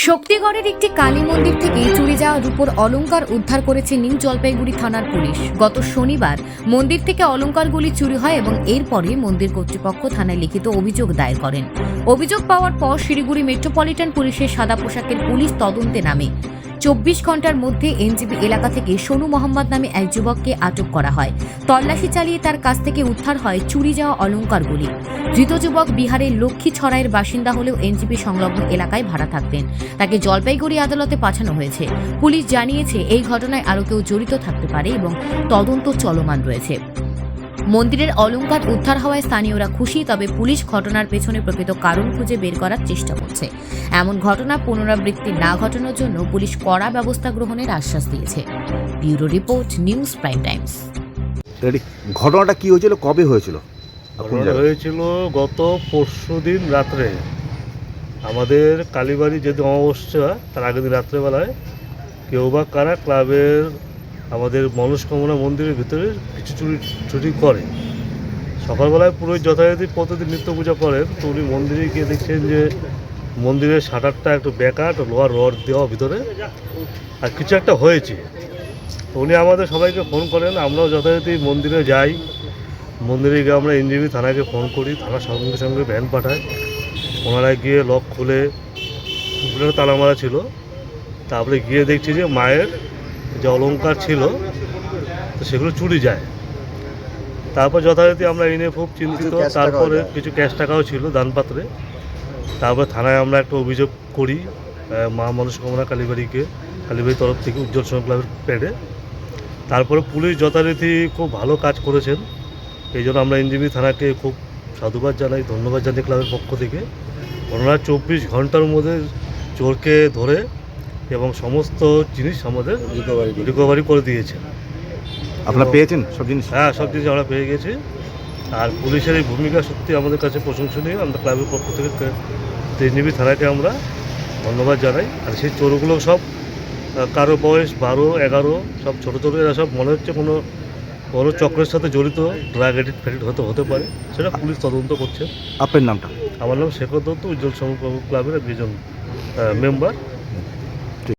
শক্তিগড়ের একটি কালী মন্দির থেকে চুরি যাওয়া রূপোর অলংকার উদ্ধার করেছে নিউ জলপাইগুড়ি থানার পুলিশ। গত শনিবার মন্দির থেকে অলংকারগুলি চুরি হয় এবং এরপরে মন্দির কর্তৃপক্ষ থানায় লিখিত অভিযোগ দায়ের করেন। অভিযোগ পাওয়ার পর শিলিগুড়ি মেট্রোপলিটন পুলিশের সাদা পোশাকের পুলিশ তদন্তে নামে। 24 ঘন্টার মধ্যে এনজিপি এলাকা থেকে সোনু মোহাম্মদ নামে এক যুবককে আটক করা হয়। তল্লাশি চালিয়ে তার কাছ থেকে উদ্ধার হয় চুরি যাওয়া অলংকারগুলি। ধৃত যুবক বিহারের লক্ষ্মীছড়াইয়ের বাসিন্দা হলেও এনজিপি সংলগ্ন এলাকায় ভাড়া থাকতেন। তাকে জলপাইগুড়ি আদালতে পাঠানো হয়েছে। পুলিশ জানিয়েছে এই ঘটনায় আরও কেউ জড়িত থাকতে পারে এবং তদন্ত চলমান রয়েছে। মন্দিরের অলংকার উদ্ধার হওয়ায় স্থানীয়রা খুশি, তবে পুলিশ ঘটনার পেছনে প্রকৃত কারণ খুঁজে বের করার চেষ্টা করছে। এমন ঘটনা পুনরাবৃত্তি না ঘটানোর জন্য পুলিশ কড়া ব্যবস্থা গ্রহণের আশ্বাস দিয়েছে। Bureau report, news prime Times. ঘটনাটা কি হয়েছিল, কবে হয়েছিল? ঘটনাটা হয়েছিল গত পরশুদিন রাত্রে। আমাদের কালীবাড়ি যেদিন অমাবস্যা তার আগের দিন রাত্রেবেলায় কেউ বা কারা ক্লাবের আমাদের মনস্কামনা মন্দিরের ভিতরে কিছু চুরি করে। সকালবেলায় পুরোহিত যথারীতি প্রতিদিন নিত্য পূজা করেন, তো উনি মন্দিরে গিয়ে দেখছেন যে মন্দিরের শাটারটা একটু ব্যাকাট, লোহার রড দেওয়া ভিতরে, আর কিছু একটা হয়েছে। তো উনি আমাদের সবাইকে ফোন করেন, আমরাও যথারীতি মন্দিরে যাই। মন্দিরে গিয়ে আমরা এনজিপি থানাকে ফোন করি, থানার সঙ্গে সঙ্গে ভ্যান পাঠায়। ওনারা গিয়ে লক খুলে তালা মারা ছিল। তারপরে গিয়ে দেখছি যে মায়ের যে অলংকার ছিল তো সেগুলো চুরি যায়। তারপর যথারীতি আমরা এই নিয়ে খুব চিন্তিত। তারপরে কিছু ক্যাশ টাকাও ছিল দানপাত্রে। তারপর থানায় আমরা একটা অভিযোগ করি মা মনস্কামনা কালীবাড়ি তরফ থেকে উজ্জ্বল সংঘ ক্লাবের প্যাডে। তারপরে পুলিশ যথারীতি খুব ভালো কাজ করেছেন, এই জন্য আমরা এনজিপি থানাকে খুব সাধুবাদ জানাই, ধন্যবাদ জানাই ক্লাবের পক্ষ থেকে। ওনারা 24 ঘন্টার মধ্যে চোরকে ধরে এবং সমস্ত জিনিস আমাদের রিকভারি করে দিয়েছে। আপনারা পেয়েছেন সব জিনিস? হ্যাঁ, সব জিনিস আমরা পেয়ে গেছি। আর পুলিশের এই ভূমিকা সত্যি আমাদের কাছে প্রশংসনীয়। আমরা ক্লাবের পক্ষ থেকে এনজিপি থানাকে আমরা ধন্যবাদ জানাই। আর সেই চোরগুলো সব কারো বয়স 12-11, সব ছোটো ছোটো, এরা সব মনে হচ্ছে কোনো চক্রের সাথে জড়িত, ড্রাগ এডিক্ট হতে পারে, সেটা পুলিশ তদন্ত করছে। আপনার নামটা? আমার নাম শেখর দত্ত, উজ্জ্বল সংঘ ক্লাবের একজন মেম্বার।